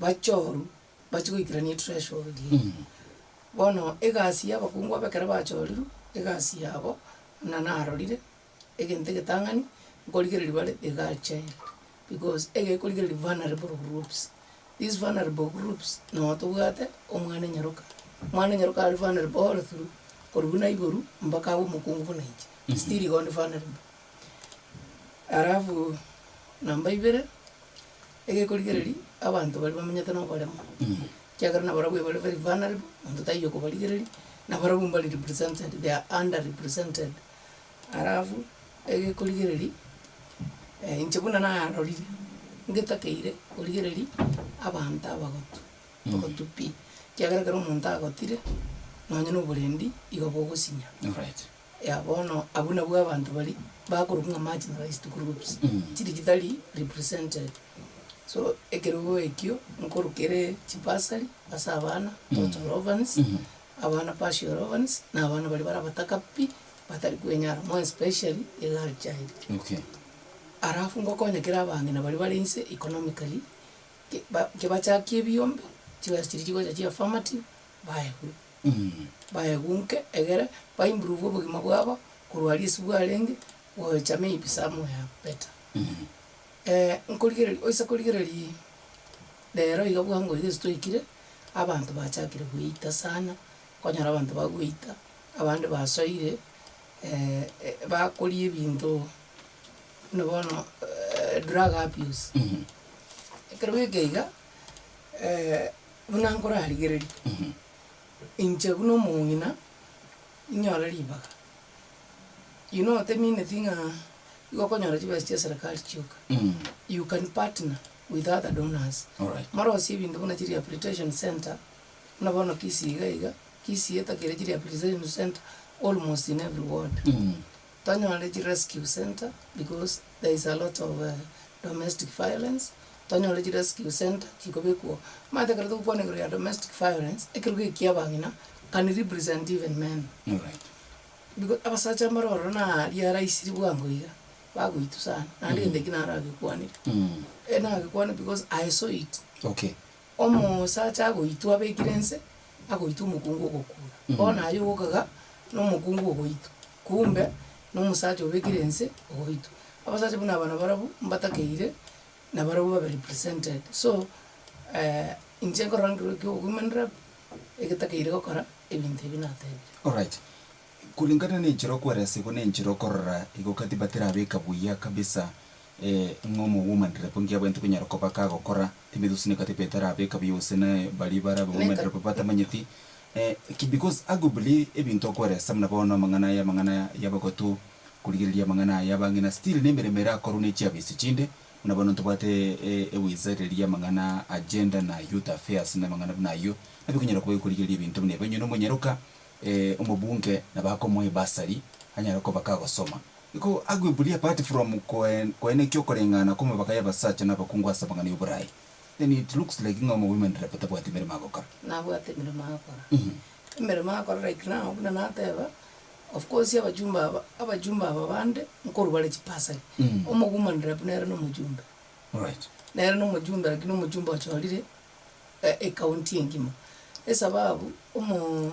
bachoru bachigikirania threshold bono egasi abakungwa bekere bachoriru egasi yabo na narorire egente getang'ani nkorigereri bare the girl child because egekorigereri vulnerable groups. These vulnerable groups no tubwate omwana nyaruka ari vulnerable all through korubuna iboru mpaka abo mukungu bunaiji still gone vulnerable. Arafu namba ibere egekorigereri abantu bari bamenyete no baremo kiagara na barabwe bari very vulnerable ndo tayo ko barigereri na barabu bari represented, they are underrepresented. Arafu egekorigereri inchebuna na arorire ngetakeire origereri abantu abagotu ogotupi kiagara karo omonto agotire nonya no burendi igo bogosinya. Right. Ya bono abuna bwa abantu bari bakorunga marginalized groups digitally represented. So ekero ekyo nkorukere chipasari asa abana total orphans abana partial orphans na abana bari barabatakapi batari kwenyara more especially a girl child. Okay. Arafu ngokonyekera abange na bari barinse economically ke bachakie biombe chibastiriko cha affirmative baehu baegunke egere ba improve obugima bwabo kurwalisi bwarenge wo chame ibisamu ya better. Nkorigereri oisa korigereri lero iga bwango ide stoikire abantu bachakire guita sana konyara abantu baguita abandi basoire bakori ebintu no drug abuse. Ekero geiga buna nkora harigereri inche buno mungina inyora ribaga you know what I mean thing you konyora chibastia serikali chuka you can partner with other donors. All right. Maro si bintu buna chiri rehabilitation center na bono kisi gaiga kisi eta kire chiri rehabilitation center almost in every ward. Tanyole rescue center because there is a lot of domestic violence. Tanyole rescue center chikobeko mata karatu pone ya domestic violence ekiruge kiabangina can represent even men. All right. Because abasacha maroro na riara isiri bwango iga baguitu sana na ndende kinara gikwani ena gikwani because I saw it. Okay. Omo sacha agoitu abekirense agoitu mukungu gokura bona ayo gokaga no mukungu goitu kumbe no musacha obekirense oitu abasacha buna abana barabu mbatakeire na barabu ba represented. So injengo rangiro ko women rep egetakeire gokora ebintu binatebe. All right. Kulingana ni njiro kwerese ko ni njiro korora igokati batira beka buya kabisa ngomo woman rep ngia bwentu kunyara ko baka gokora timidusine kati petara beka biyose na bali bara woman rep pata manyeti because agubli ebintu kwerese mna bono mangana ya bagotu kuligiria mangana ya bangina still nemeremera korone chiabisi chinde unabona tubate ewizareria mangana agenda na youth affairs na mangana nayo abikunyara ko kuligiria ibintu bine banyo no munyaruka umubunge na bako moye basari anyara ko bakagosoma iko agwibuli apart from koene kyo korengana ko mabakaya basacha na bakungwa sabangana y'Uburayi. Then it looks like ngomo women repeta bwati mere magokara na bwati mere magokara mere magokara right now buna nateba of course abajumba ababande nkuru bale chipasari omo women rep nere no mujumbe. All right. Nere no mujumbe lakini mujumbe wacholire county ngima esababu omo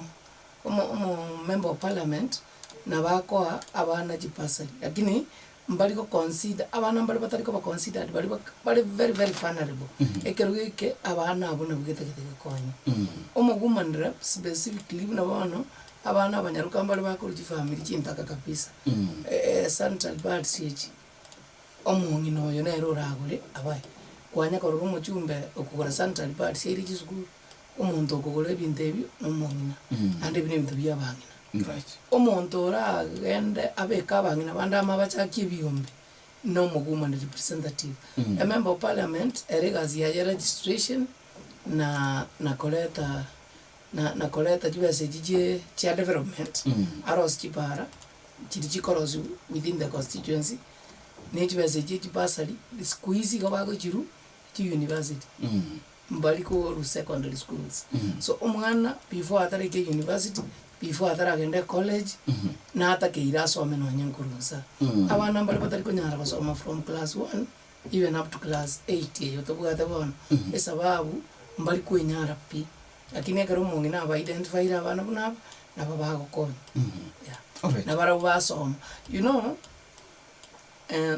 member of parliament na bako abana chipasari lakini mbali ko consider abana mbali batari ko ba consider bali very very vulnerable ekerugeke abana abona bugete konya omo woman rep specifically na bano abana abanyaruka mbali bakuru family chintaka kabisa central bad CH omungi no yo nero ragure abaye kwanya ko rumo chumbe okugora central bad CH school omuntu okugora ebintu ebyo nomungina ande bintu byabangina. Right. Omuntu ora gende abeka abangina banda amabachakie biombe no woman representative. A member of parliament eregazi ya registration na koleta jibese jije chia development aros kipara chikorozu within the constituency ne jibese jije basari squeeze go bago jiru to university mbali ko secondary schools. So omwana before atareke university before ataragende college na atakeira asome no nyenkurusa abana mbali batari kunyara basoma from class 1 even up to class 8 yotobwate bono esababu mbali kwenyara pi lakini ekero mungi naba identify abana bunaba nabo bagokonya yeah nabara basoma you know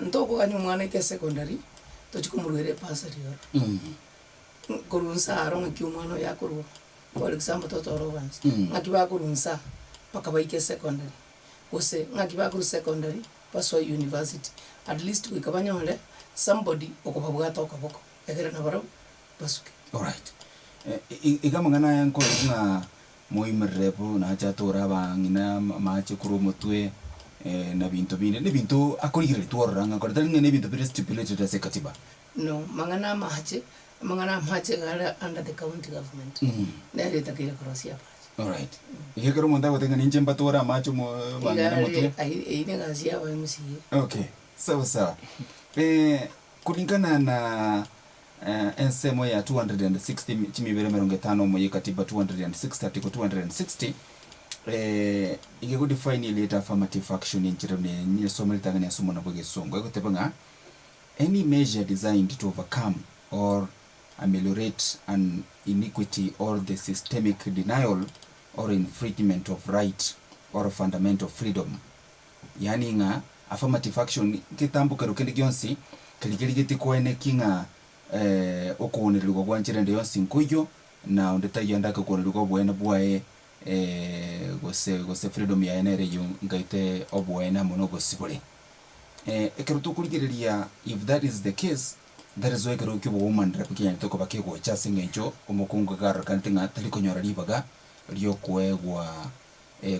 ntoko kanyu mwana ke secondary tochikumurwere pasari yo kurunsa aro ngaki umwana yakuru for example totoro ones ngaki bakurunsa pakabaike secondary ose ngaki bakuru secondary paswa university at least wikabanyole somebody okobabwata okaboko egere nabaro basuke all right ikamangana yanko nga moimerrepo na chatora bangina mache kuru mutwe na bintu bine ne bintu akorigire tworanga ko dalinga ne bintu bire stipulated as katiba no mangana mache gara under the county government nere takire krosia pa all right yekero monda gotenga ninje mbatora macho mo bangina mutwe ine gazia wa MC okay sawa kulingana na ensemo ya 260 chimibere 50 moye katiba 260 article 260 igego define ile affirmative action in chirone ni somo litanganya somo na boge songo egotebanga any measure designed to overcome or ameliorate an iniquity or the systemic denial or infringement of right or fundamental freedom yani nga affirmative action kitambuka rukende gyonsi kiligirigiti kwene kinga okuonererwa gwanchirende yonsi nkuyo na ondetayanda kuonererwa bwene bwae gose freedom ya enere yo ngaite obwena muno gosibole ekeruto kuligiriria if that is the case that is why keruko woman repukia ntoko bakego chasing encho omukungu gar kantinga talikonyora libaga ryo kwegwa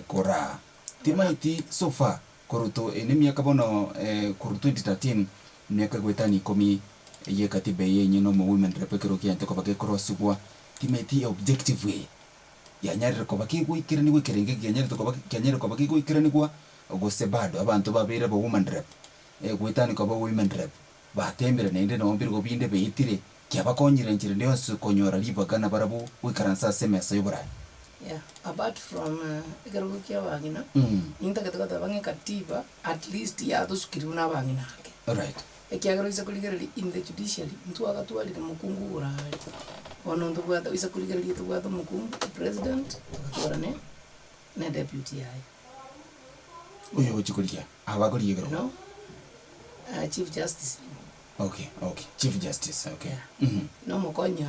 kora timaiti so far koruto enemia kabono koruto 2013 miaka gwetani komi ye katibe yenye no women repekero kia ntoko bake crosswa timaiti objective way ya nyari ko bake gwikirani gwikirenge ya nyari to bake kyanyari ko bake gwikirani gwa ogose bado abantu babere bo women rep gwetani ko bo women rep batembere nende no mbiri go binde beitire kyabakonyire njire ndio konyora libagana barabu wikaransa semesa yobora yeah apart from ekeruko kia bangina inta ketakata bangi katiba at least ya dosukiri una bangina hake all right ekiagero isa kuligereri in the judiciary mtu agatwalire mukungu urali ono ndubwata isa kuligereri tubwata mukungu president atwarane na deputy yayo uyo chikulikia abagori yegero no chief justice okay chief justice okay yeah. No mukonya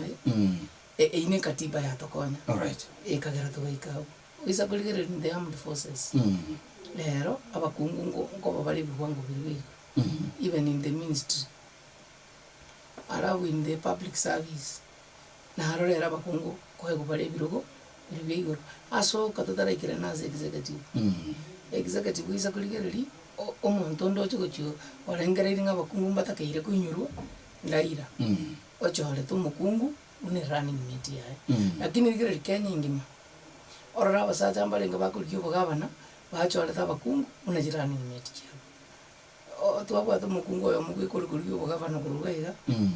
ine katiba ya tokonya all right ekagera toika isa kuligereri in the armed forces lero abakungu ngo bali bwangu biri even in the ministry in the public service na harorera bakungu kwego bale birogo bibigo aso katotara ikirana as executive isa kuligereri omuntu ndocho gocho orengereringa bakungu mbatakeire kunyuru ndaira ochole to mukungu une running mate yae lakini ligereri Kenya ngima orora basacha mbalenga bakulikyo bagabana bachole ta bakungu une running mate twabwata mukungu yo mugwikurikuri yo bagavana kurugaiga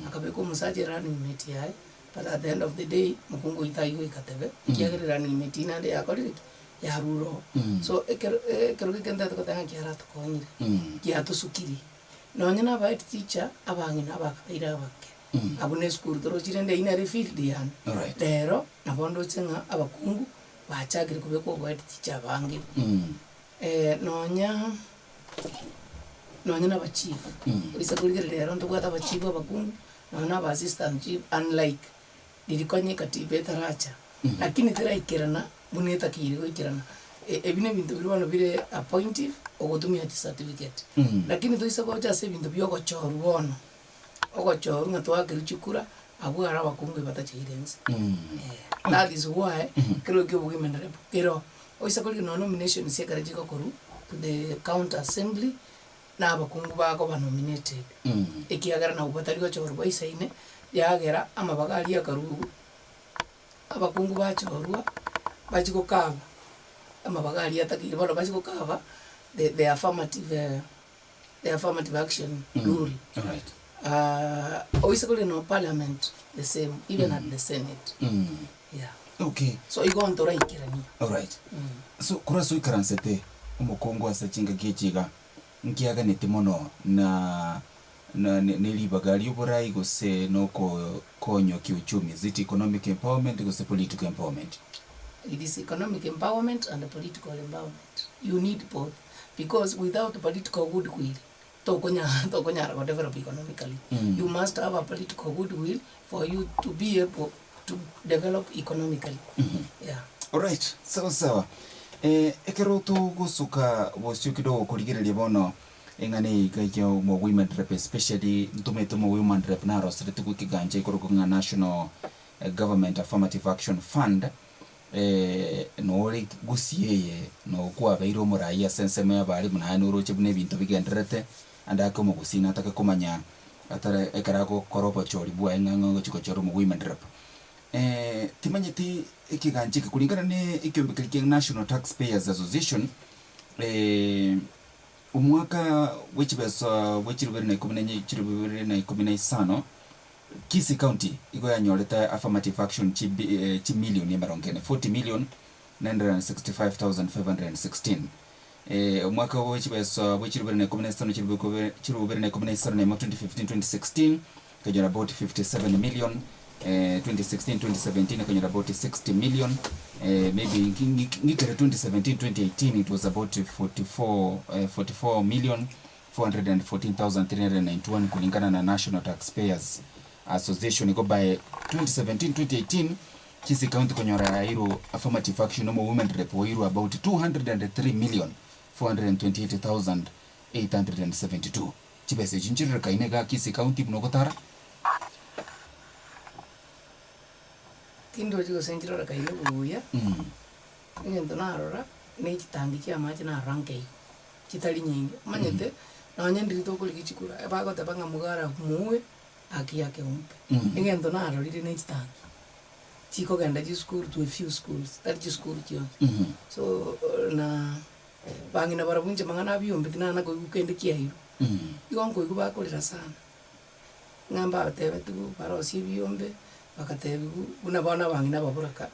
akabeko musaje running mate yae but at the end of the day mukungu itayo ikatebe kiagere running mate nande yakorire ya ruro so ekero kenda tukatanga kiara tukonyire kia tusukiri nonyana ba teacher abangina abakaira bake abune school torochirende ina field yan lero nabondo chenga abakungu bachagire kubeko ba teacher bange nonyana ba chief isa kuligere lero ndubwata ba chief abakungu nona ba assistant chief unlike dirikonye katibe taracha lakini tira ikirana buneta kiri ikirana ebine bintu birwana bire appointive ogotumia certificate lakini toisa ko cha bintu byo choru wono ogochoru ngatwa kiruchukura abwara abakungu batachirense that is why kero kyo women rep kero oisa ko no nomination sekara jiko koru to the county assembly na abakungu bako ba nominated ekiagara na ubatari go choru baisaine yagera amabagari akarugu abakungu bachorwa bachiko kaba amabagari atakire bano bachiko kaba the affirmative action rule all right oisakole no parliament the same even at the senate yeah okay so you go on to right kirani all right so kuraso ikaransete umukongo asachinga gechiga nkiaga netimono na nelibagali oborai gose nokonyo kiuchumi? Is it economic empowerment gose political empowerment? It is economic empowerment and political empowerment. You need both, because without political goodwill, tokonyara develop economically. You must have a political goodwill for you to be able to develop economically. Yeah. Alright, sawa. Ekero tugusuka bosio kidogo kuligereria bono engane igaikya mo women rep, especially ntumete mo women rep na rosere tukikiganja ikorokunga National Government Affirmative Action Fund no gusiye no kwa bairo muraya senseme abari munani uroche bune bintu bigenderete andako mo gusina ataka kumanya atara ekarako koropo chori bua engango chiko choro mo women rep. Timanyeti ikiganjika kulingana ne ikiombekelike National Taxpayers Association umwaka wechirubere na 15 Kisii County iko yanyoreta affirmative action chi million yamarongene 40,965,516 umwaka wechirubere na 15 chirubere na 15 na 2015-2016 kajora about 57 million 2016-2017 kajora about 60 million maybe ngikere 2017-2018 it was about 44 million 414,391 kulingana na National Taxpayers Association. Iko by 2017-2018 Kisii County konyora hiro affirmative action no women rep hiro about 203 million 428,872 chibese jinjirira kainega Kisii County mnogotara Tindo jigo senjiro kaine buya ngento narora ne chitangi kya machi na ranke chitali nyingi manyete na nyandiri to kuli kichikura bago tabanga mugara muwe aki yake umpe ngento narorire ne chitangi chiko ganda ji school to a few schools that ji school kyo so na bangi na barabunje mangana byombe kinana ko ukende kiyairo igonko ikuba kolira sana ngamba batebe tu barosi byombe bakatebu una bana bangi na baburaka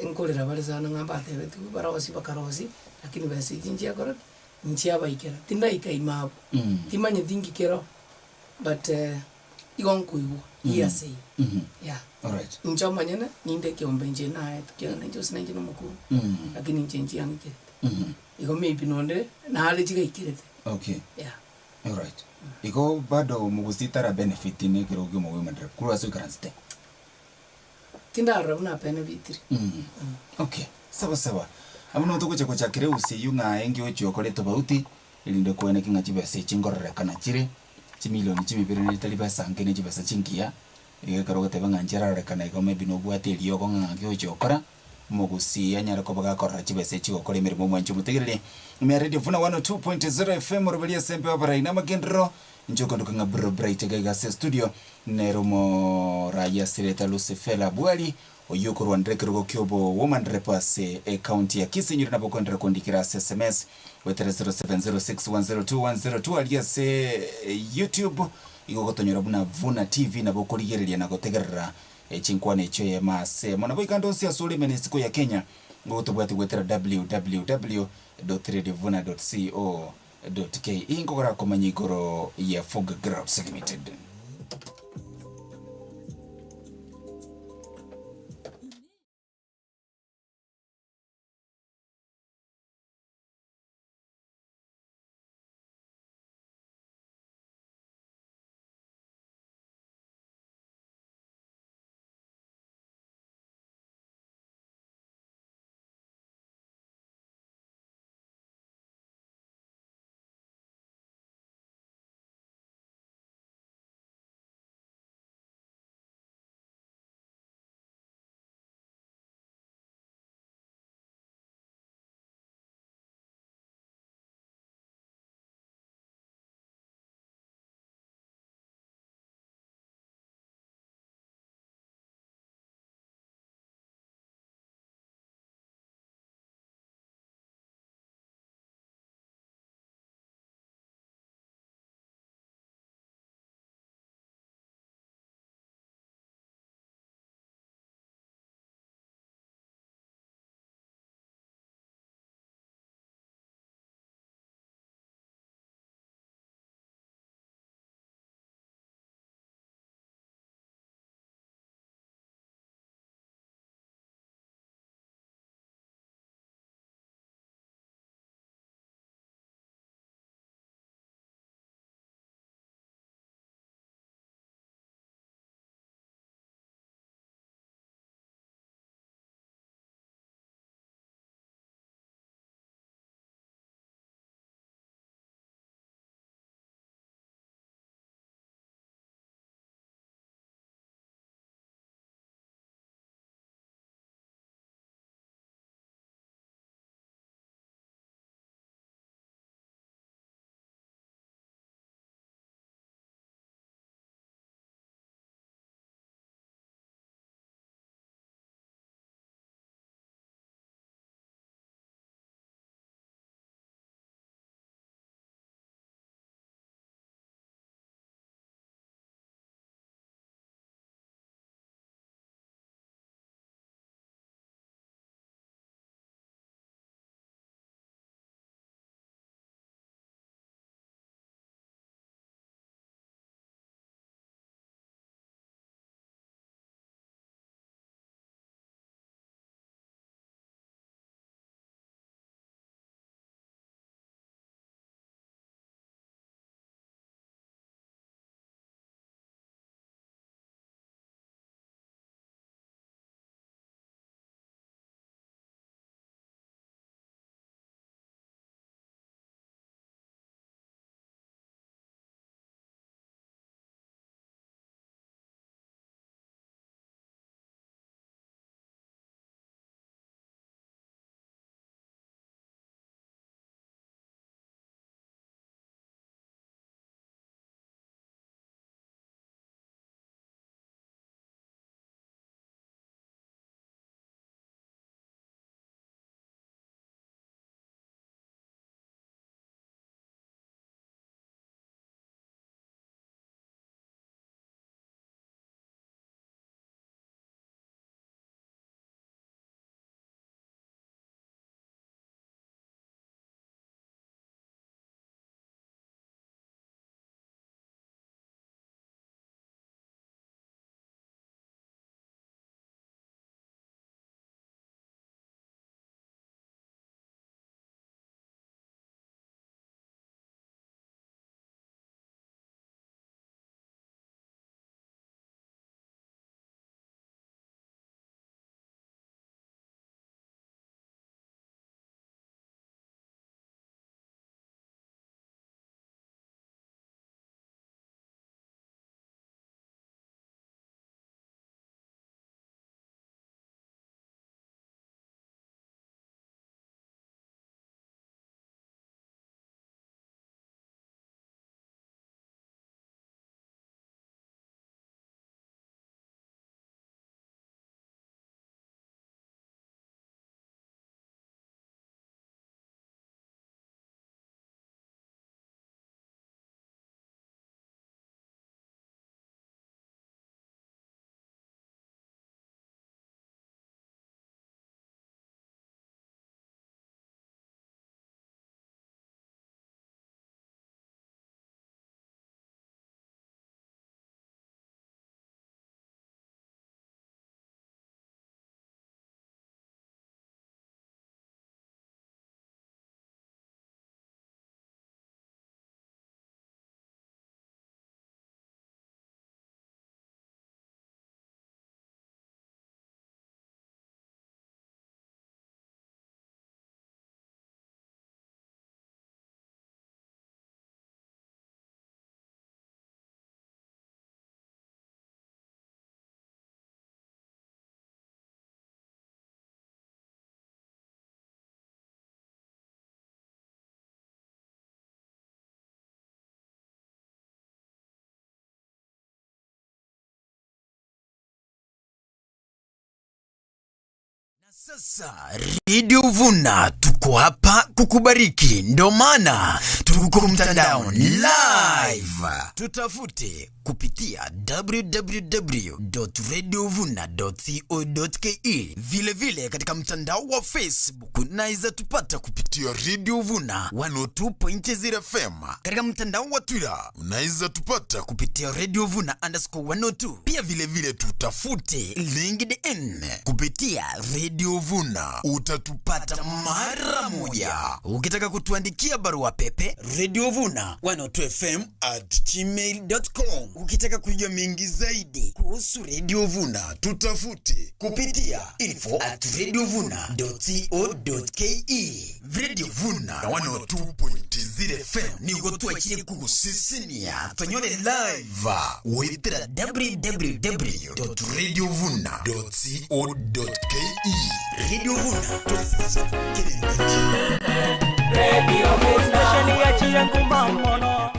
enkolera bale sana ngamba batebe tu barosi bakarosi lakini basi jinjia koro nchia baikera tinda ikaimabo timanye dingi kero but igonko igu yase yeah. Alright. Njoma nyene ninde kiombe nje nae tukiana nje sinanje no mukuru lakini nje yangu kirete iko maybe nonde na hali jiga ikirete. Okay. Yeah. Alright. Iko bado mugusitara benefit ni kirogo mu women rep kuru aso karanste tinda rabuna benefit. Okay. Sawa amuno tuko chako chakire usiyunga engi ocho koleto bauti ilinde kuene kinga chibese chingorere kana chire chimilioni chimibere ni talibasa ngene chibesa chingia karoga tebanga njara kana iko maybe no bwate liyo ko ngaki ochokora mugusi anyara ko bagakora chibese chiko kore mirimo mwanju mutegerere me radio Vuna 102.0 FM rubelia sempe abara ina magendro njoko ndukanga bro bright gaiga studio neromo raya sireta Lucyfellah Bwari oyoko rwandrekero kyobo woman repase county ya Kisii nyuri nabokondera kondikira SMS wetere 0706102102 aliase YouTube igogotonyora buna Vuna TV nabokoligereria nagotegerera chinkwane echo yemase mona boikando sia sole menesiko ya Kenya ngotobwati gwetera www.radiovuna.co.ke ingogora komanyigoro ya Fog Grabs Limited. Sasa Radio Vuna tuko hapa kukubariki, ndo maana tuko mtandao live. Tutafute kupitia www.radiovuna.co.ke. Vile vile katika mtandao wa Facebook unaweza tupata kupitia Radio Vuna 102.0 FM. Katika mtandao wa Twitter unaweza tupata kupitia Radio Vuna _102. Pia vile vile tutafute LinkedIn kupitia Radio Vuna, utatupata mara moja. Ukitaka kutuandikia barua pepe, radiovuna102fm@gmail.com. Ukitaka kujua mengi zaidi kuhusu Radio Vuna, tutafute kupitia info@radiovuna.co.ke. Radio Vuna 102.0 FM ni kutuachie kusisinia tonyole live witira www.radiovuna.co.ke. Radio Vuna Radio Vuna.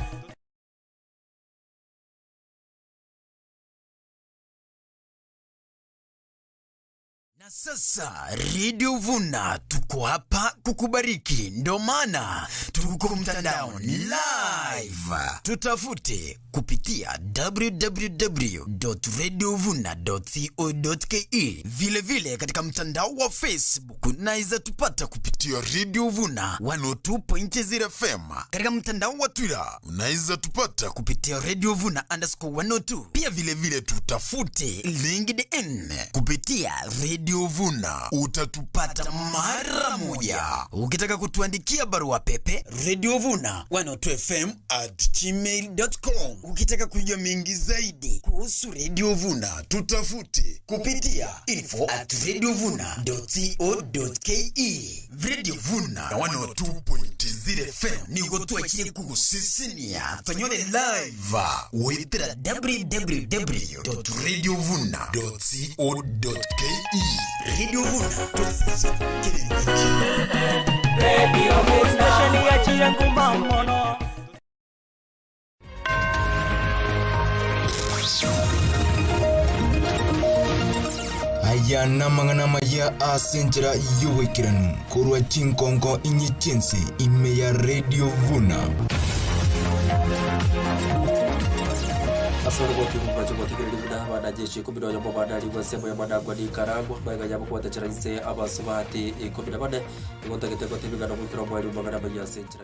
Na sasa Radio Vuna tuko hapa kukubariki, ndo maana tuko mtandao live. Tutafute kupitia www.radiovuna.co.ke. Vile vile katika mtandao wa Facebook unaweza tupata kupitia Radio Vuna 102.0 FM. Katika mtandao wa Twitter unaweza tupata kupitia Radio Vuna _102. Pia vile vile tutafute LinkedIn kupitia Radio Vuna, utatupata mara moja. Ukitaka kutuandikia barua pepe, radiovuna102fm@gmail.com. Ukitaka kujua mengi zaidi kuhusu Radio Vuna, tutafute kupitia info@radiovuna.co.ke. Radio Vuna 102.0 FM ni kutuachie kusisinia tonyole live witira www.radiovuna.co.ke. Radio Vuna Radio Vuna. Aya namangana maya asenjera yuwekiranu kurwa chinkonko inyichense ime ya Radio Vuna. Asoro kwa kibuka chukwa tikiri libuna wada jeshi kubida jambo bada liwa sebo ya bada kwa di karagwa baiga jambo kwa tacharaise abasubati kubida bada ikonta kiteko tibiga na mwikira mwari umagana baya senchira.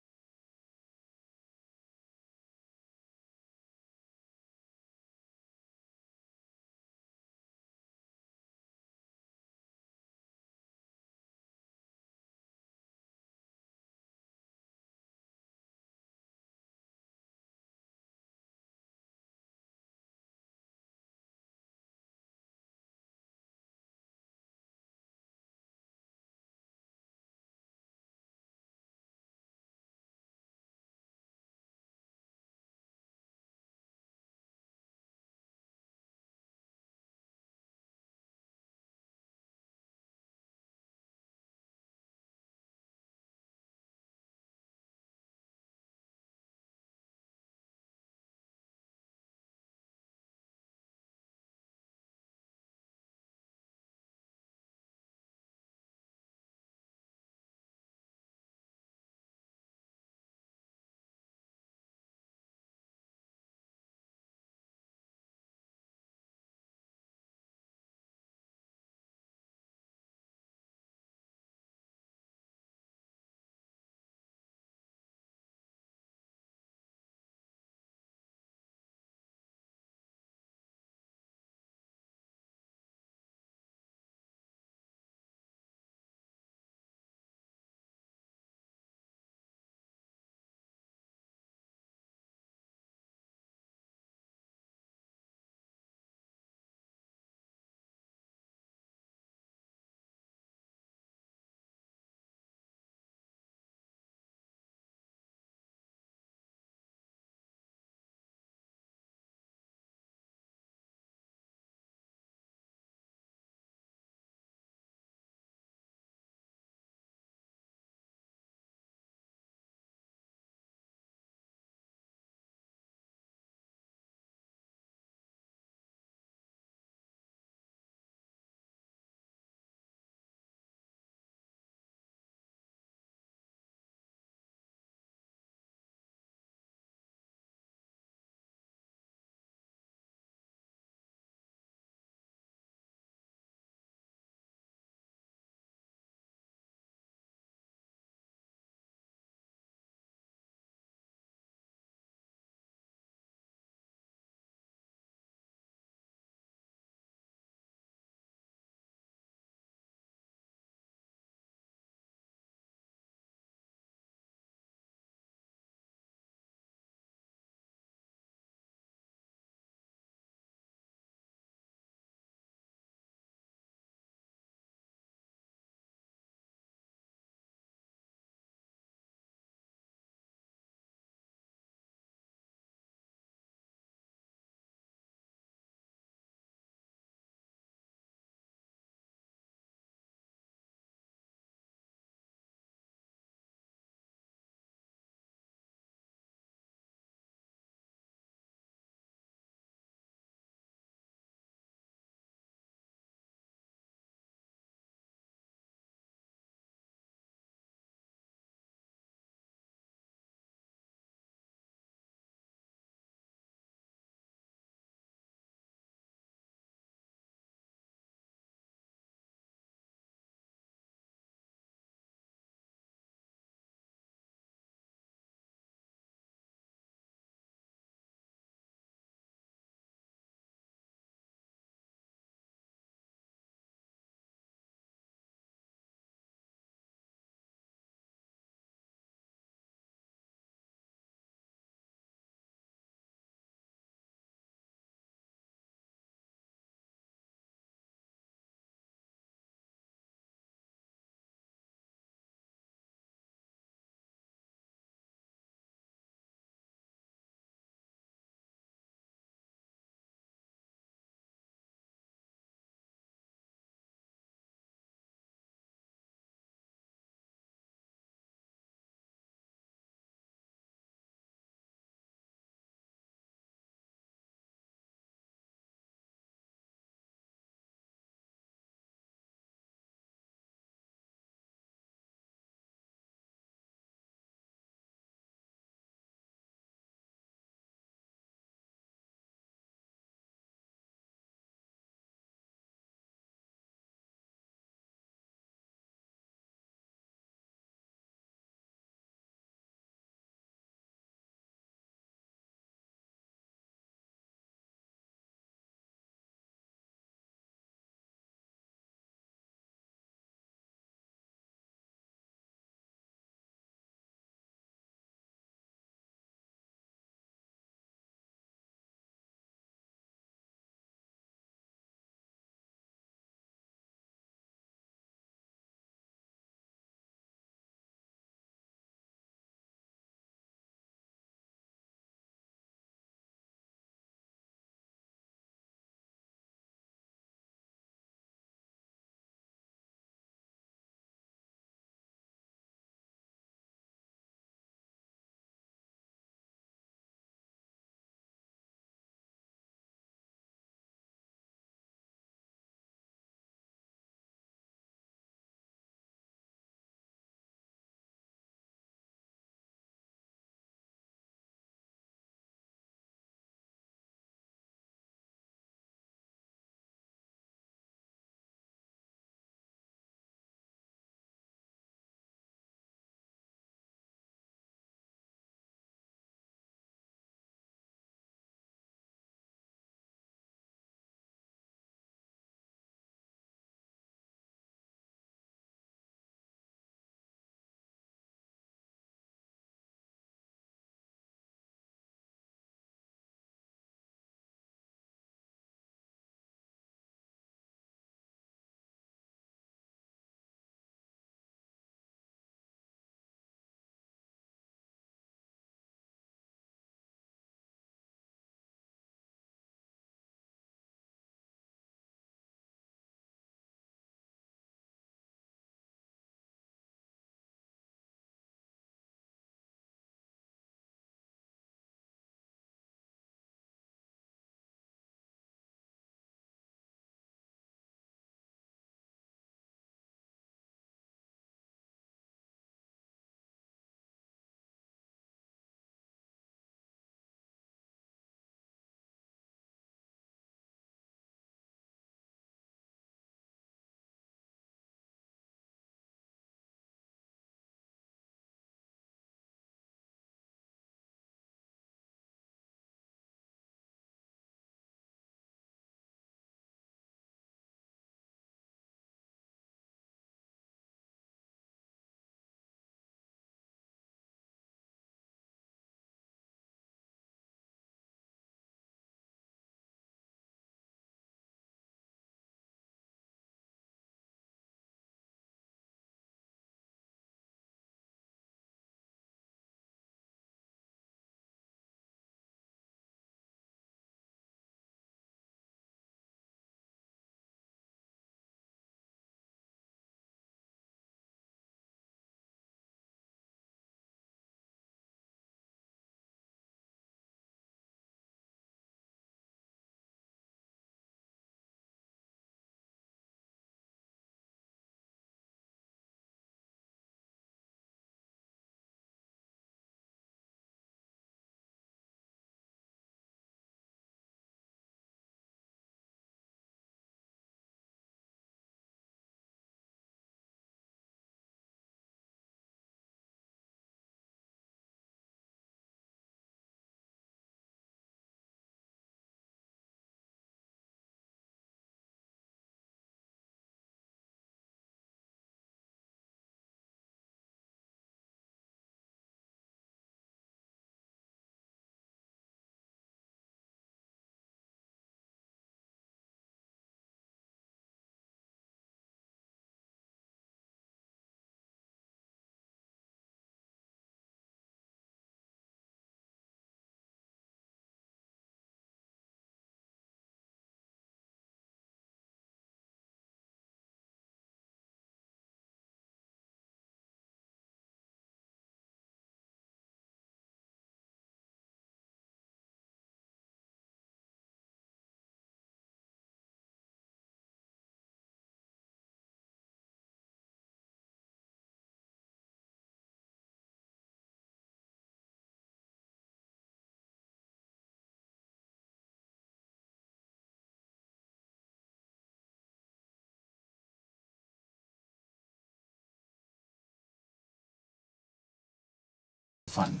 fund.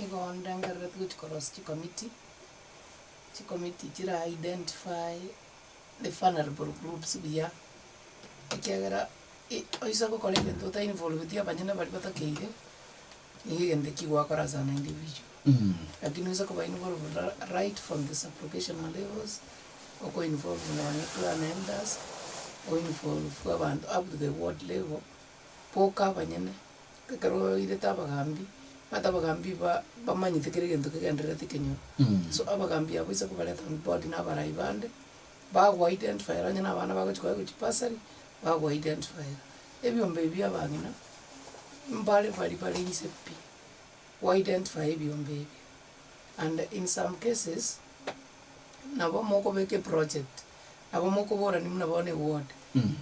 Ego ndangarira tukuti cross committee chira identify the vulnerable groups bia kiagera oisa ko kolege to ta involve tia banyana bali batakeire ni gende kiwa kora sana individual lakini oisa ko involve right from the sublocational levels or involve na clan elders or involve abantu up to the ward level poka banyana kakaro ile tabagambi matabagambi bamanyithikire gento kigenderete kenyo so abagambi abo isa kubaleta on board na baraibande bago identify ranya na bana bago chikwa kuchipasari bago identify ebyombe byabangina mbale bali insepi wa identify ebyombe and in some cases nabo moko beke project abo moko bora ni mna bone ward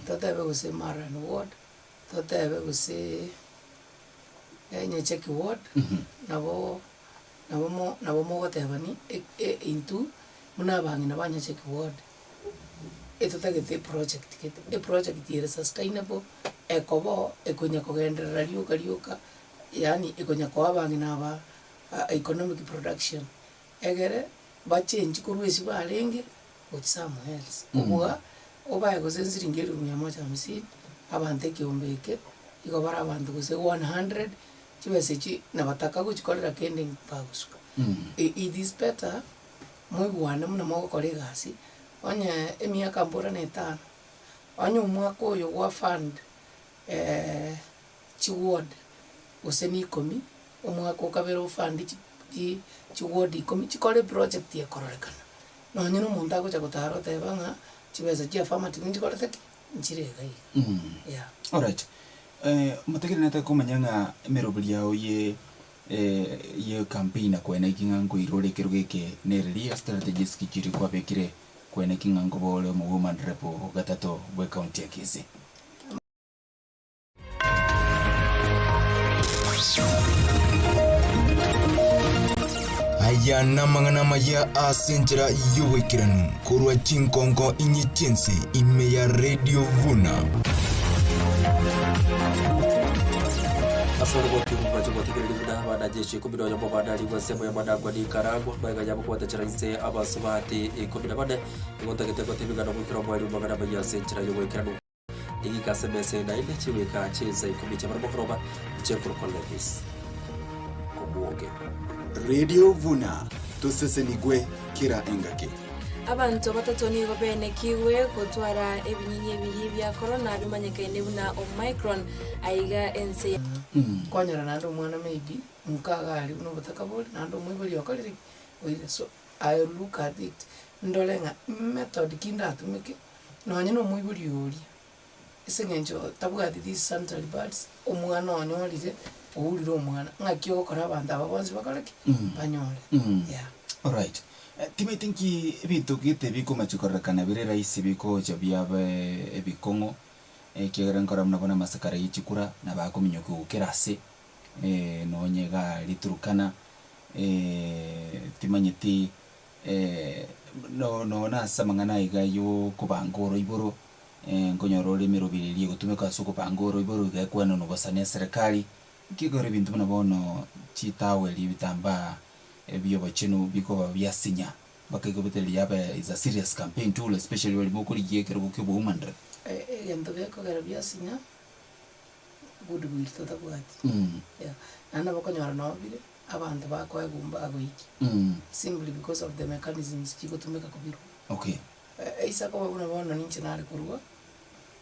tatabe go se maran ward tatabe go se nyecheki ward nabo mo gotebani into muna bangina banyecheki ward etotagete project yere sustainable ekobo ekonya kogenderera rioka yani ekonya kwa bangina ba economic production egere ba change kurwesi balenge with somewhere else ubwa obaye gosenziringeri 150 abante kiombeke iko bara abantu gose 100 chibesechi na bataka guchikorera kending pagusuka it is better mwana muna moko kolegasi onye emiaka mbora na 5 onye umwaka oyo wa fund chiward useni 10 umwaka ukabero fund chiward 10 chikore project ya kororekana no nyino mundu agocha gutaro tebanga chibesa chia farmer tingi korete nchirega yeah all right mategere nete kumanyanga merobuli yao ye campaign kwena kingango irore kirugeke nereria strategies kichiri kwa bekire kwena kingango bole mu woman repo gatato bwe county ya Kisii. Aya namangana maya asenjera yuwekiranu kurwa chinkongo inyichense ime ya Radio Vuna. Asoro kibuga cyo gutegereza Vuna badajeje kubiro yo babadari gwasemo ya madagwa di Karagwa baga yabo kwa tacharise abasubati ikubira bade ingonta gitego tibiga no mukiro mwali magana baya senjera yuwekiranu igika semese na ile chiweka cheza ikubicha barabokroba chekuru kollegis kubuoge Radio Vuna tusesenigwe kira engake abantu batatoni babenekiwe kutwara ebinyinyi ebiri bya corona bimanyekaine buna Omicron aiga ense kwanyara nando mwana maybe mukaga ali no batakaboli nando mwibuli yokaliri oire so I look at it ndolenga method kinda tumike nonye no mwibuli yori isengenjo tabwa these sanitary pads omwana onyolire owulira omwana ngakyo okora abantu ababonzi bakaleke banyole yeah all right timetinki ebintu gite biko machukorekana bire raisi biko chabyabe ebikongo kigera nkora mnabona masakara yichikura na bakominyoka ukerase nonyega liturukana timanyiti no na samangana igayo kubangoro iboro nkonyorole mirobiriri gutumeka suko pangoro iboro gakwano no basane serikali kigore bintu mnabono chitaweli bitamba ebyo bachino biko babyasinya bakagobeteli yaba is a serious campaign tool especially when mokuri yekero kubo umandre ento beko garabyasinya good will to the word yeah nana bakonyora no bile abantu bakoye gumba agwiki simply because of the mechanisms chikotumeka kubiru okay isa ko babona ninche nale kurwa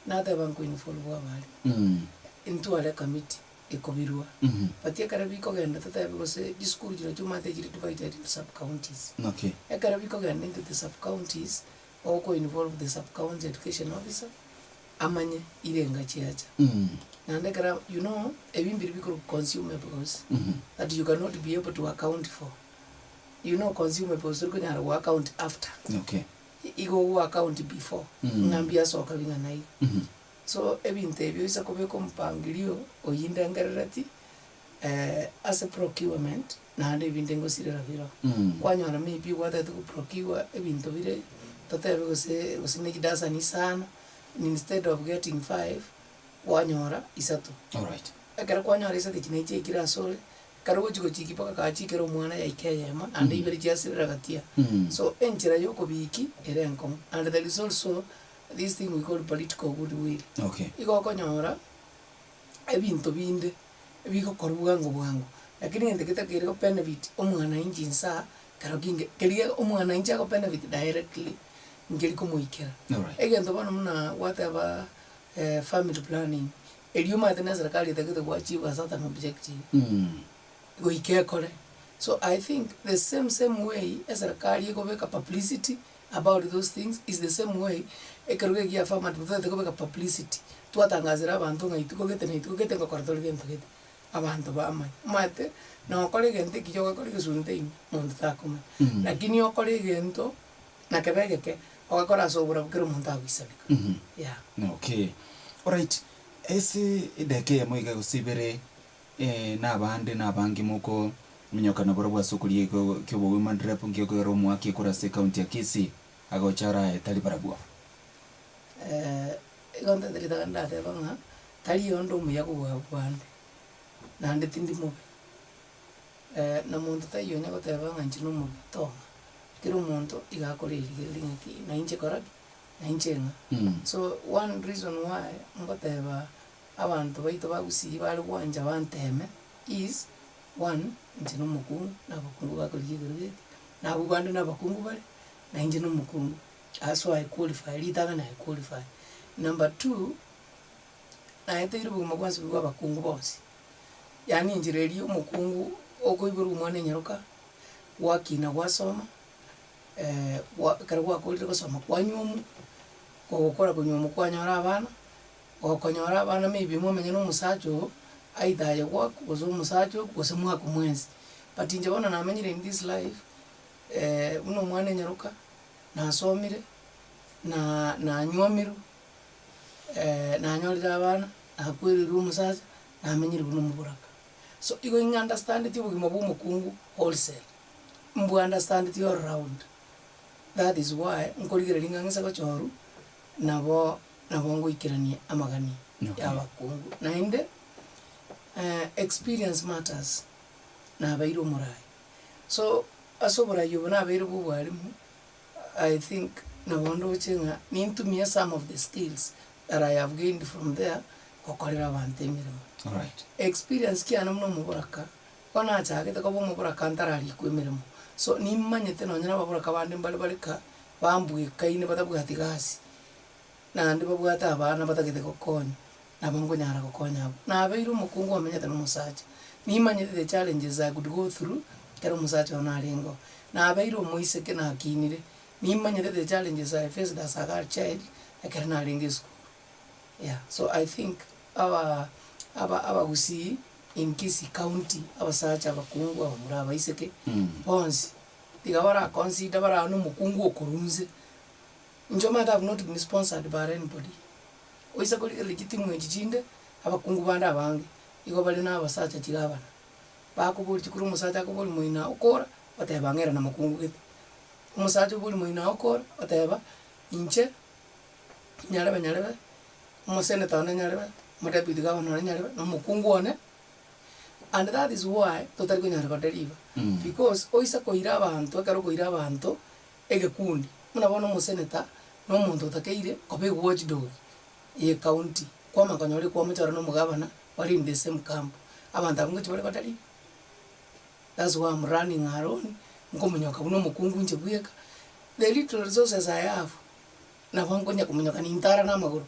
nata banko infolwa bali into ale committee ekobirwa patia karabiko genda tatabe se discourse jino chuma te jiri divided into sub counties okay karabiko genda into the sub counties oko involve the sub county education officer amanye irenga chiacha nande kara you know ebimbiri biko consumables that you cannot be able to account for you know consumables uri kunyara wa account after okay igo wa account before ngambia soka binga nayo so ebintu ebyo isa kubeko mpangilio oyindangarati as a procurement na ande bindengo sirera biro kwanyora maybe whether to procure ebintu bire tatabe gose kidasa ni sana instead of getting 5 wanyora isatu all right akara kwanya resa de chineche kira sole karo chiko chiki paka kachikero mwana ya ikeyema and ibere jasira gatia so enchira yoko biki erenkom and there is also this thing we call political goodwill. Okay. Iko konyora ebintu binde biko korbugango bwango lakini ngende kitakere ko benefit omwana inji nsa karo kinge keriye omwana inji ko benefit directly ngeli ko muikera. Alright. Egento bana muna whatever family planning eliuma tena serikali itakete ku achieve a certain objective. Go ikekore. So I think the same way as serikali ko beka publicity about those things is the same way ekaruge gia farmer to beka publicity twatangazira abantu ngaituko gete ngokortole gento gete abantu bama mate na okore gente kijoga kore gesunte muntu takoma lakini okore gento na kebegeke okakora sobura bukero muntu agwisabika. Yeah. Okay. Alright. Ese ideke moiga gusibere n'abandi n'abangi muko minyoka na borobwa sukuli kyo women rep ngyo ko mu akikura se county ya Kisii agochara etali barabwa. Igonta delita ganda te banga tali yondo muyago bwande nande tindi mu na muntu tayo nya gote banga nchino mu to kiro muntu igakore ilingi na inche kora na inchenga. So one reason why ngoteba abantu baito bagusiyi bali kwanja banteme is one nchino mukungu na bakungu bakoligirwe na bugande na bakungu bali na injino mukungu. That's why I qualify. Litanga na I qualify. Number 2, na ete irubu mwanzi bwa bakungu bonsi. Yani njireli umukungu oko iburu mwana nyaruka wakina wasoma karwa ko liko soma kwa nyumu ko gukora ko nyumu kwa nyora abana okonyora abana maybe mo menye no musacho aithaye kwa kuzo musacho kusemwa kumwenzi but nje bona na menyire in this life uno mwana nyaruka na somire na nyomiru na nyolira abana akwirira umusaza na menyire buno muburaka. So you going understand it you mukungu wholesale mbu understand it all around. That is why nkoligere lingangisa ko choru nabo ngo ikirania amagani ya bakungu na inde experience matters na bairo murai. So asobora yobona bairo bwari mu I think nabondo chenga need to me some of the skills that I have gained from there kokorera bantemiremo. All right. Experience kiana mno muburaka kona chagete ko muburaka ntarari kwemiremo. So nimanyete no nyana baburaka bande mbalika bambuye kaine batabwati gasi na ndi babwata abana batagete kokonya nabango nyara kokonya na abeiro mukungu amenyete no musacha nimanyete the challenges I could go through kero musacha ona lengo na abeiro muiseke na akinire nimanyete the challenges I faced as a child akarna lengo school. Yeah, so I think our Usi in Kisii County, our search of a Kungu or Murava Iseke, Ponsi, the Gavara consider no Mukungu Kurunze. Njoma have not been sponsored by anybody. Oisako legitimate jinde, have a Kungubanda Bang, Igobalina was such a Tigavan. Bakubu Chikuru Musata Muina Okora, whatever Bangera Namakungu. Musato Muina Okor, whatever, Inche, Nyarava, Mosenata Nyarava. Deputy governor no mukungu one, and that is why totally going to deliver because oisa koira abantu akaro koira abantu egekundi muna bono museneta no muntu takeire kobe watchdog ye county kwa makanyore kwa mutara no mugabana wali in the same camp abantu abungu chibale batali. That's why I'm running around ngomunyoka buno mukungu nje buyeka the little resources I have na wangu nya kumunyoka ni ntara na maguru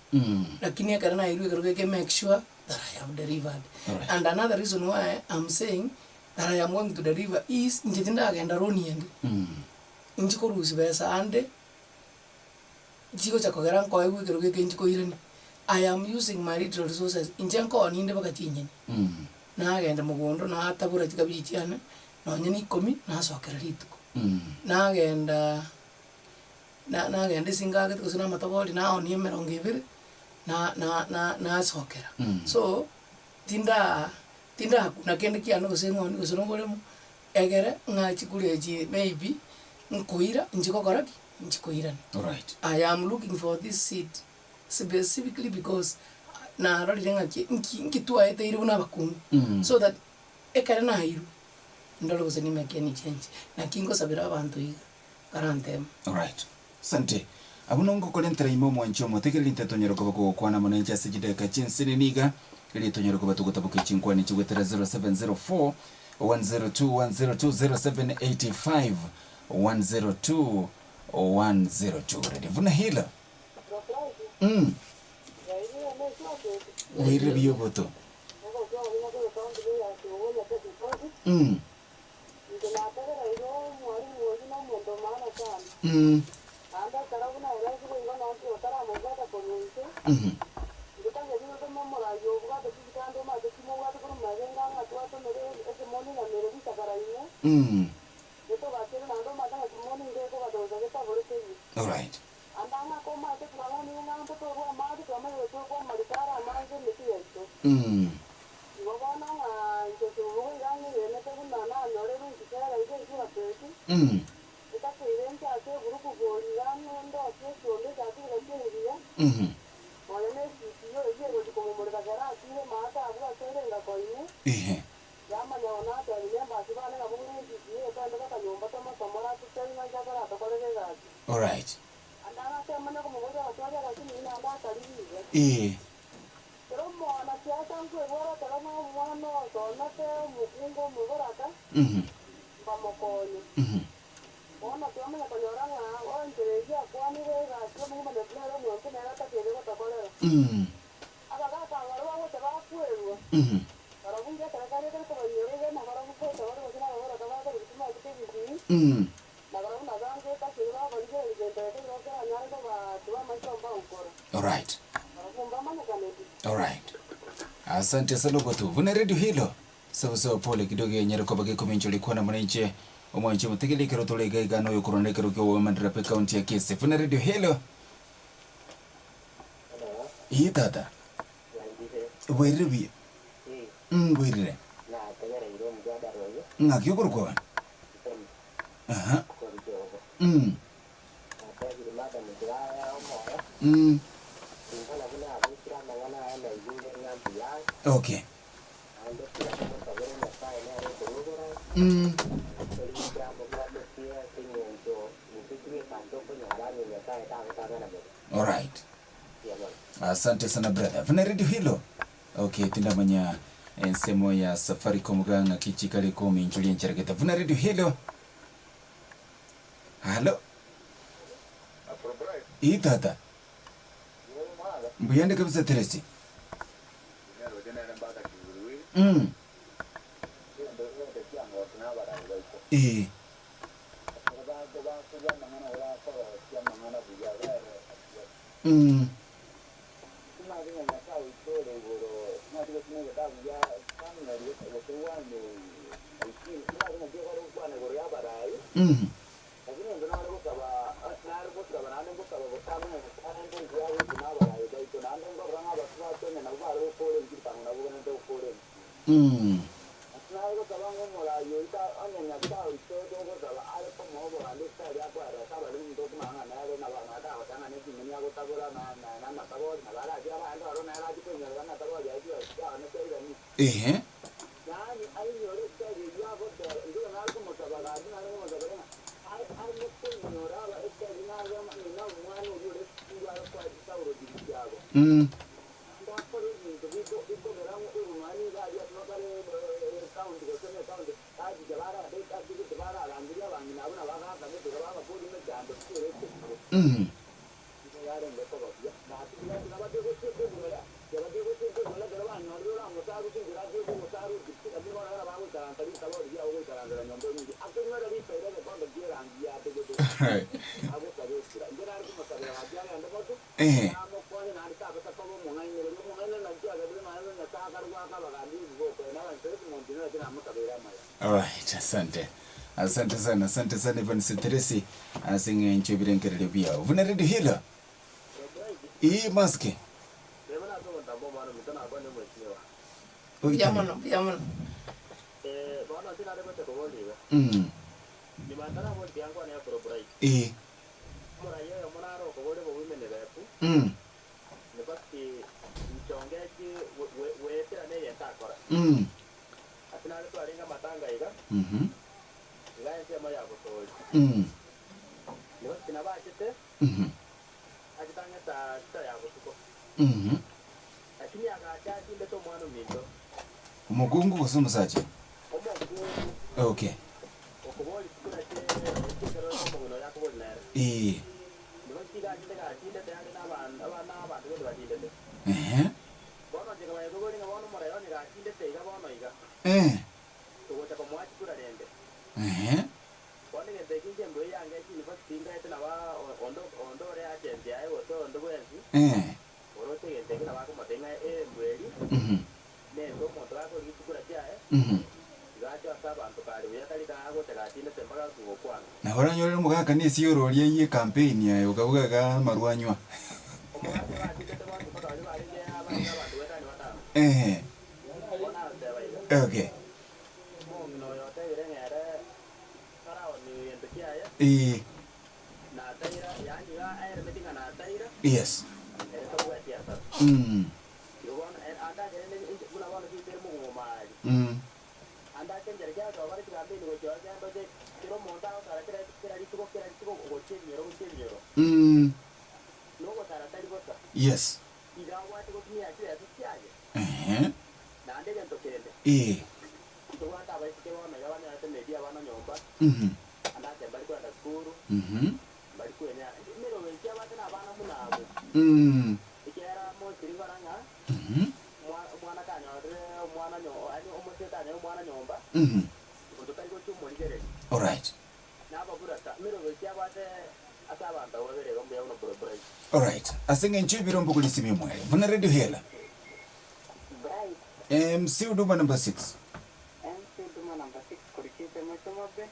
lakini akana na iru ke make sure that I have delivered. Right. And another reason why I'm saying that I am going to deliver is njitinda agenda roni ende njiko rusi besa ande jiko chakogera ko iru ke njiko irani I am using my little resources injenko oninde bakatinye na agenda mugondo na atabura tikabichiana no nyini 10 na sokera lituko na agenda na agenda singaga kusina mataboli na oni emerongebere na sokera. So tinda kuna kende kiano kusengoni kusonongolemo egere ngachikuleji maybe nkoira njiko koraki njiko irani. All right. I am looking for this seat specifically because na rorire ngaki nkitwaete iri buna bakungu so that ekare na iru ndolo gose ni make any change na kingo sabira abantu iga karantem. All right, sante abuno ngokolentera imo mwancho motekelele tetonyero ko kwana manager sejideka chinsini niga ili tonyero ko batugutabuke chinkwani chigwetera 0704 102 102 102 ready Vuna hila Wire biyo boto All right. All right. All right. All right. Asante sana kwa tu. Vuna radio hilo. So pole kidogo yenyero kwa bage kumencho likuwa na mwananchi. Omwanchi mutegele kero tole gaiga no yokurone kero kwa Mandirape County ya Kese. Vuna radio hilo. Hii tata. Where we? Where? Ngakyo kwa. Aha. Okay. All right. Asante sana brother. Vuna radio hilo. Okay, tindamanya ensemo ya Safaricom ganga kichikali ko minjulie ncherageta. Vuna radio hilo. Hello. Itata. Mbuyende kabisa Teresi. Alright, asante sana Ivan Teresi asinge nchobire nkerele bia. Vuna radio hilo. Maske. Yamano. Umugungu kusoma sachi. Okay. Na hora nyore mugaka ni siororia ye campaign ya ukavuga ga marwanywa. Okay. Yes. Yes. All right. All right. Asinge nchibiro mbuku lisimi mwele. Vuna radio hela. MC Uduma number 6. MC Uduma number 6 kulikize mwishomobe.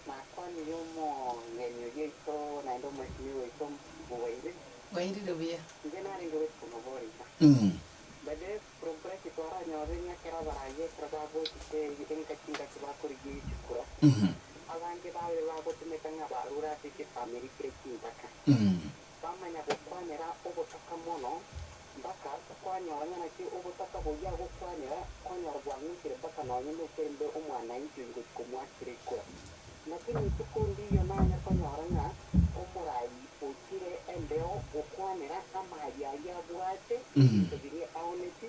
Na kwani yomo ngenyo yeso na ndo mweshimiwe iso Bwari. Bwari dobia. Ngena ringo wetu Bwari. Bade progresi twara nyorenya kera baraye trababo tike yenga kinga kibakuri gishikura. Abange bawe babo tumekanya barura tike family krekindaka. Bamanya gukwanira obutaka mono mbaka kwanyora naki obutaka boya gukwanira kwanyora bwanyikire baka nanye n'ukembe umwana yinjingo kumwakire ko. Lakini tukundi yo nanya kwanyora na omurayi ukire embeo gukwanira amaji ya bwate tubiri aoneti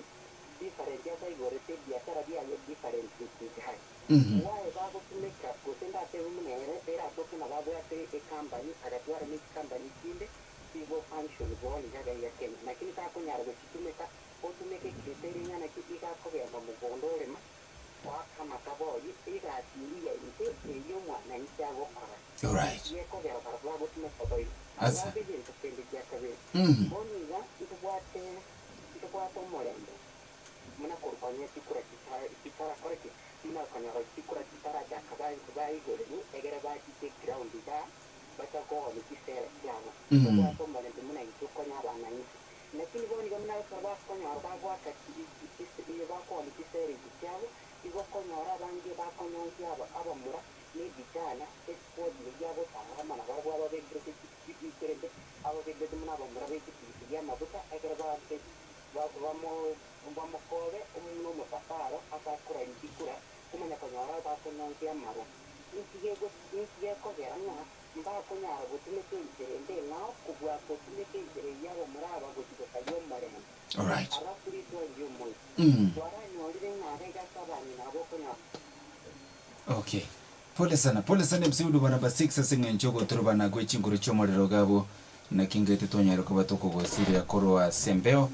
different ya igorete biashara bya different things. Why babo tumeka kutenda teumere era tokena babo ya te company agatwara ni company kinde civil function boli jaga ya Kenya lakini ka kunyara gutumeka otumeke kiteringa na kitika ko ya mugondore ma kwa kama kabo yiga tiriya ite iyo mwana ncyago kora. All right. Ye ko ya barabara gutumeka boy Asa. Bije tupende ya kabe boniga itubwate morendo muna kurwanya tikura kitara koreke ina kanyara tikura kitara ja kabai kubai gore egere ba kite ground da bata ko ni kisere yana kwa mbale muna ituko nya bana ni lakini boni gamna kwa kwa nya ba kwa kiti kiti ba ko ni kisere kityawo igo ko nya ra bangi ba ko nya aba mura ni bitana export ni yabo tanga mana ba ba be grete kiti kerende aba be grete muna ba mura be kiti ya mabuta egere ba ke vamo kore umuntu mutaparo akakura ndikura kumanya konyara ba ko nya maro nisiye ko geranya mba ko nyara gutumeke inzerende naho kubwa ko tumeke inzere yabo muraba gutiko kayo marema. All right. Ara kuri to yo moy wara nyorire ngare gasabani nabo ko nya. Okay. Pole sana MC Uduma number 6 asinge njogo turubana gwe chinguru chomorero gabo na kingete tonyero ko batoko gosire yakoro sembeo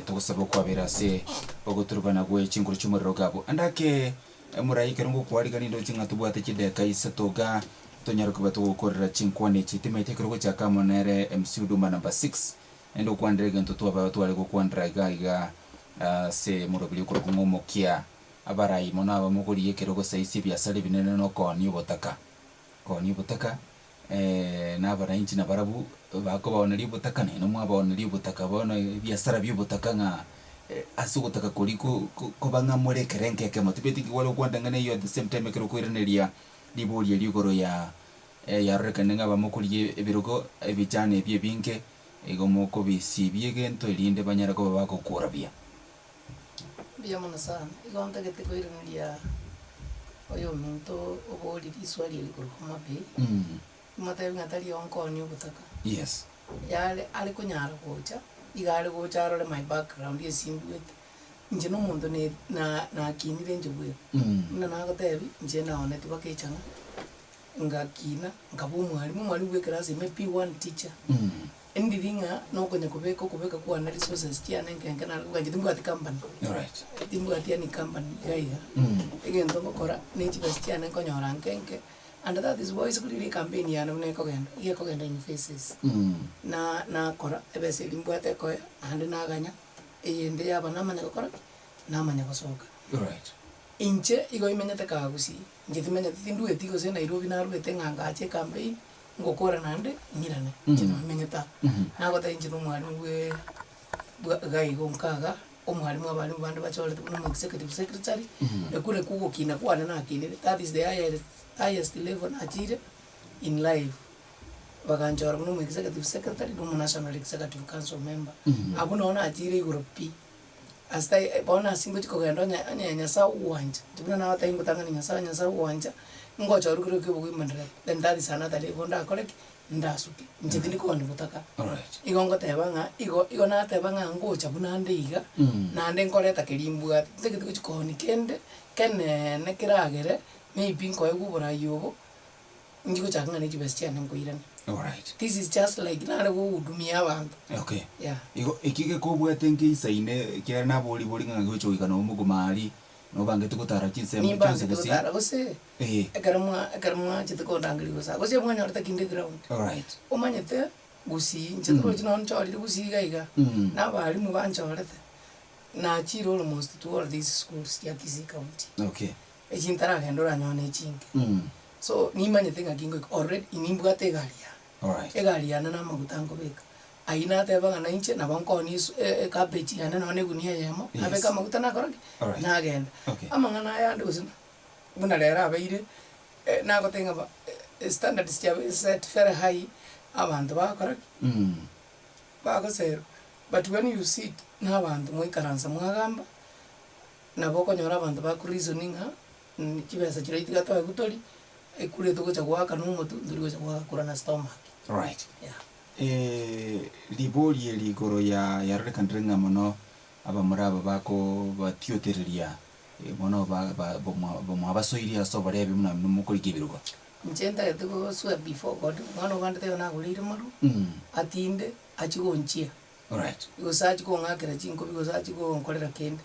tugusaba kwabera se oguturubana gwe chinguru chomorero gabo andake murai kerungu kwariga nindo chinga tubwate chideka isatoga tonyero ko batugukorera chinkwane chitimete kerungu chakamonere MC Uduma number 6 endo kwandrega ntoto aba twale go kwandrega iga se murobili ko kumomokia abarai mona abamuguriye kerungu saisi byasale binene no koni botaka n'abarangi n'abarabu bako babona libutaka no mwabona libutaka bona byasara byubutaka nga asugutaka kuliko kobanga more kerenkeke motibeti walo kwandangane yo at the same time kero kwireneria liburi ligoro ya rekane nga bamukuriye ebirugo ebijane byebinge igo moko bisibie gento erinde banyara ko bakokora bia bia mono sana igonta gete koiraniria oyo minto obori riswali elikuru kumabe mata ngatari onkoni ogutaka yes yale ali kunyara gocha igale gocha arole my background yesimbuete nje no muntu ne na kinire nje bwe na nagotebi nje naone tibakechanga ngakina ngabu mwalimu bwe class me P1 teacher endiringa no konya kubeka kwa na resources tiana nkenke na kuganje timbu ati company alright timbu ati ani company gaiga egento gokora nechi bastiana konyora nkenke and that is why security campaign yana mneko genda in faces na kora ebese timbu ate ko and na ganya eyende yaba namanya gokora namanya gosoka alright inche igo imenyete kagusi ngitimenyete tindu etigo se Nairobi na ruete ngangache campaign ngokora nande nyirane kino menyeta nago ta injino mwalimu we gaigo nkaga omwalimu abali bandi bachorete no executive secretary ekure kugo kina kwana na kine that is the highest level achire in life baganjora no executive secretary no national executive council member abuna achire Europe asta bona singo chikogendo nya sa uwanja tibuna na wata ingo tangani nya sa uwanja ngocha rukuru ke bugu mandra then that is another level nda korek ndasuke njidini ko ndutaka alright igongo tebanga igo na tebanga ngocha buna ndeiga na nde nkoreta kelimbua tekete chikoni kende kene nekiragere maybe nko egubura yobo njiko chakanga ne chibestiana ngoirana alright this is just like nare go udumia abantu okay yeah igo ikige ko bwete ngisaine kera na boli nganga gochogika no mugumari no bange tukutara kinse ni bange tukutara gose ekarama chitiko ndangiri gosa gose mwana orta kinde ground alright omanyete gusi nchitro chino nchori gusi gaiga na bali mu banchorete na chiro almost to all these schools ya Kisii County okay echintara gendora nyone chinge so ni manyete ngakingo already inimbwate galia alright egalia na magutango beka aina tebanga na inche na bankoni cabbage yana none gunia yemo abeka magutana koroki na agenda amangana ya ndosina buna lera abaire na gotenga ba standards ya set very high abantu bakoroki bagosero but when you sit na abantu mwikaransa mwagamba na boko nyora abantu bakureasoninga kibesa kira itiga to gutori ekure to gocha gwaka n'umutu nduri gocha gwakura na stomach right yeah libori ligoro ya rekandrenga mono aba muraba bako batiotereria mono ba basoiria so barebe muna mukuri kibirugo nchenda yatugo swa before god mwana gande te na gulire maru atinde achigonchia alright go sachi ko ngakira chinko go sachi ko nkolera kende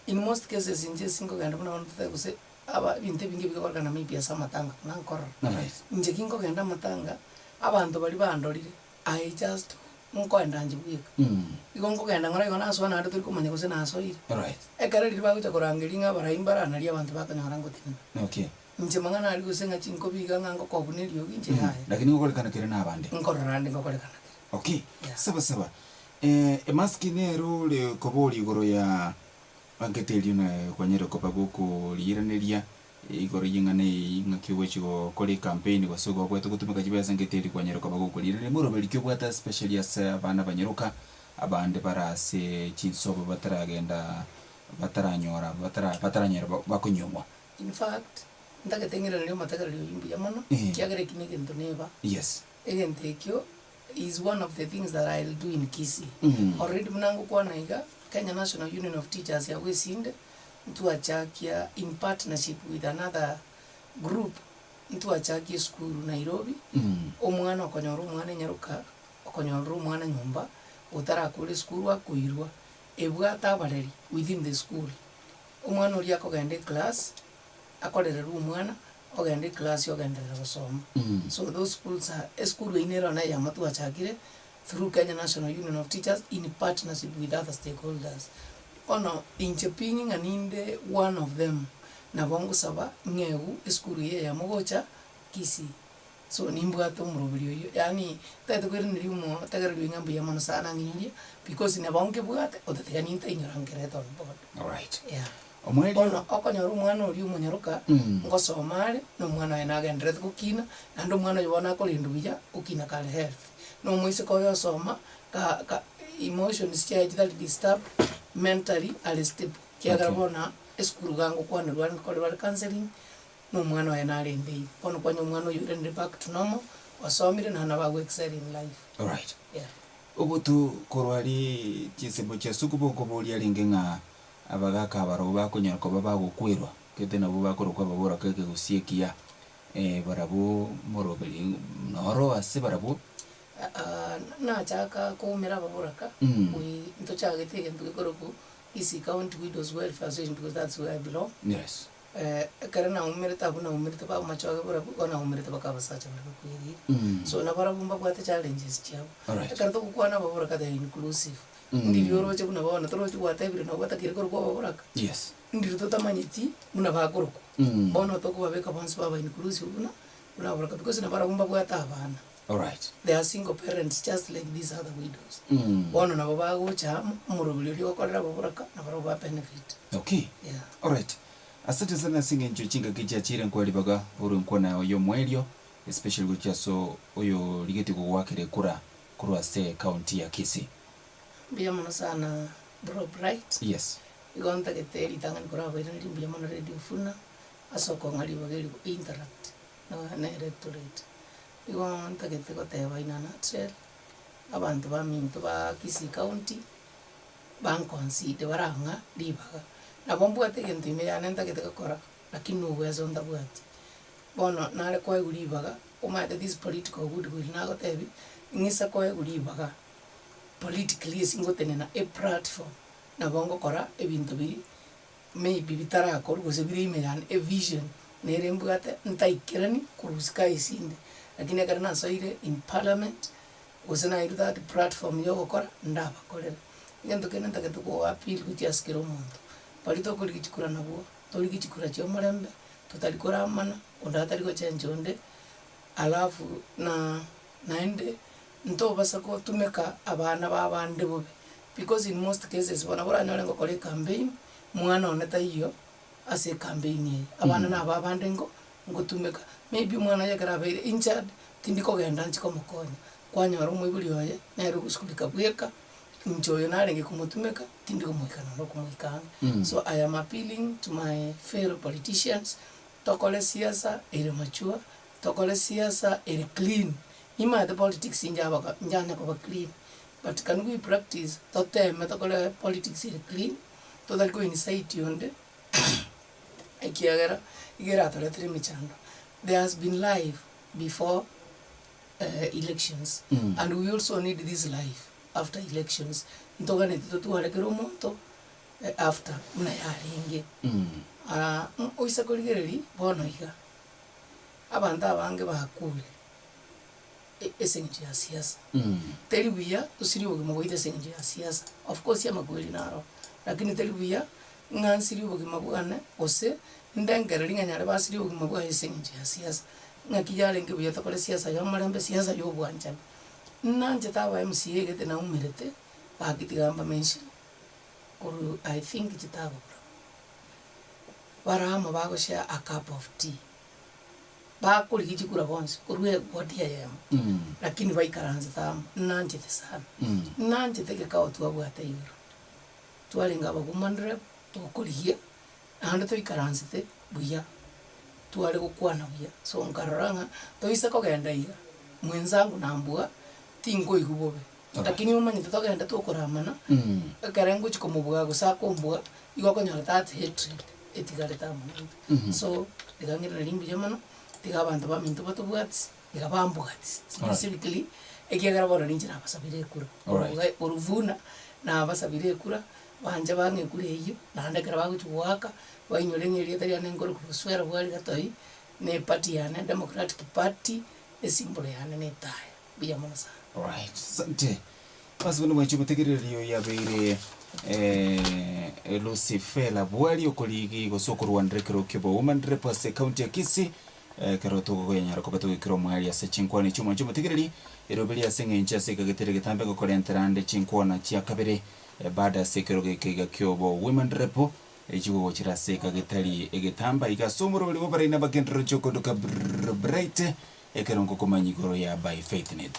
in most cases inje singo ganda muna wantu te gose aba binte bingi biko kana mipia sama tanga nankor alright inje kinko ganda matanga abantu bali bandorire I just nkoenda nje bwika igongo genda ngora igona so na turi kumanya gose na so ire alright ekara riri bagucha kurangiringa barayimbara na ria abantu bakanyara ngotina okay nje mangana ari gusenga chinko biga ngango kobunerio inje haya lakini ngokolekana kire na abande nkororande ngokolekana okay saba emaskinero le kobori igoro ya bangeteli na kwanyero kopaguko liiraneria igoro yingane ngakiwechigo kole campaign gosogo gwetu gutumika kibesa ngeteli kwanyero kopaguko liirane muro belikyo bwata specially as abana banyeruka abande barase chinsobo bataragenda bataranyora bataranyera bakunyumwa in fact ndagatengira lyo matagara lyo yimbi yamono kyagere kinege ntoneba yes egentekyo is one of the things that I'll do in Kisii already mnango kwa naiga Kenya National Union of Teachers ya Wesinde mtu achakia in partnership with another group mtu achakia school Nairobi omwana okonyoro omwana nyaruka okonyoro omwana nyumba utara kule school akuirwa ebwata abareri within the school omwana ori akogende class akorera omwana ogende class yogendera gusoma so those schools are a school inero na ya matu achakire through Kenya National Union of Teachers in partnership with other stakeholders ono inchepingi nganinde one of them na bongo saba ngegu school ye ya mogocha Kisii so nimbwato murubiri yo yani tete kwere nirimo tagariro ngambu ya mano sana nginyiri because ne bonke bwate otategani nta inyorangereto on board alright yeah omweli ono okonyora umwana ori umunyaruka ngosomare no mwana ena agenderete gukina ando mwana yobona kolindu biya ukina kale health no mwise ko yosoma ka emotions chia that disturb mentally unstable kiagara bona eskuru gangu kwana rwari counseling no mwana wa enale ndei pono kwa mwana you rend back to normal wasomire na naba excel in life. All right. Yeah. Obutu korwali kisembo kya sukubo ko boli alingenga abagaka baroba ko nyako baba gukwirwa kete nabo bakoro kwa babora keke gusiekia barabu morobeli noro ase barabu na chaka ko mera baboraka we nto chaka tege ntukoro ku isi county widows welfare association because that's where I belong. Yes. Karena umerita buna umerita ba machoge barabu ona umerita bakabasacha barabu kwiri so na barabu mbabwa challenges chao karto kukwana baboraka the inclusive ndirioro che kuna baona toro chu watebire no batakire ko kwa baboraka. Yes. Ndiri totamanyiti muna bakoroko bono to kubabeka bantu baba inclusive una baboraka because na barabu mbabwa tabana. All right. They are single parents just like these other widows. Bono na baba gocha murobili okorera baboraka na barabu benefit. Okay. Yeah. All right. Asante sana singe nchuchinga kicha chire nkwali baga uru nkona oyo mwelio especially gucha so oyo ligeti ko wakire kura se county ya Kisii. Biya mona sana bro bright. Yes. Igonta keteri tangan kura bayina biya mona radio Vuna asoko ngali bageli interact na electorate. Igonta keteko teba ina na trail abantu ba minto ba Kisii county bank consider baranga libaga na bombu ategente me nenda keteka kora lakini uwezo ndabwati bono nale kwa ulibaga umade this political goodwill na gotebi ngisa kwa ulibaga politically singotenena a platform na bongo kora ebintu biri maybe bitara ko rwose biri imeyana a vision nerembwate ntaikirani kurusika isinde lakini akarana soire in parliament usena iru that platform yo gukora ndaba korera ngendo kenenda ketuko appeal kutiaskiro muntu palito kulikichikura nabo tolikichikura cyo murembe tutalikora amana ondatari chenjonde alafu na naende nto basa ko tumeka abana babande bobe because in most cases bora nyolengo kore campaign mwana oneta iyo ase campaign ye abana na babande ngo tumeka maybe mwana yakara bere injured tindiko genda nchiko mukonya kwanyoro mwibuli oye nero kuskulika bweka njoyo narenge kumutumeka tindiko mwikana no kumwikana. So I am appealing to my fellow politicians tokole siasa ere mature tokole siasa ere clean ima the politics njaba njanya ko clean but can we practice toteme tokole politics ere clean todal ko insight yonde ikiagera igera toletre michando there has been life before elections and we also need this life after elections ntogane tutuare keromonto after una yaringe oisa koligereri bono iga abantu abange bakule esenje ya siasa telibia usiri ubugimo bwite esenje ya siasa of course ya magweli naro lakini telibia ngansiri ubugimo bwane ose ndengereri nganyare basiri ubugimo bwa esenje ya siasa ngakijale ngibuye tokole siasa yo marembe siasa yo bwanja nanje tawa MCA gete na umerete bakitigamba mention kuru I think jitabo barama bago share a cup of tea ba kuri kijikura bonse kuruwe body yam lakini baikaranze tam nanje tesana nanje teke kawo tuwa atayiro twalenga bagumandre tokuriye ahanda toikaranze te buya tuwale kukwana buya so nkaranga toisa kogenda iga mwenzangu nambua tingo igubobe lakini umanyi tutogenda tukuramana karengo chikomubuga gusakombua igokonyora that hatred etigaretamuntu so digangira limbi jamano digabantu bamintu batubwatsi digabambugati specifically ekiagara bora ninjira abasabire kura uruvuna na abasabire kura banje bange kure iyo nandekera baguchuwaka bainyolengeria tari anengoro kuswera bwali gatoi ne party yana Democratic Party esimbole yana ne taya biya monasa. Alright, sante. Basi bano mwachi mutegererio ya beire Lucyfellah Bwari okoligi gosokoro wandrekero kebo woman repase county ya Kisii karoto go yanyara ko batu kiro mwali ya sechinkwani chuma chuma tegereri erobeli ya senge ncha seka getere getambe ko kolentrande chinkwana chia kabere baada sekero gekega kyobo women repo ejigo chira seka getali egetamba igasomoro bali bobara ina bakendro choko doka bright ekerongo komanyigoro ya by faith net.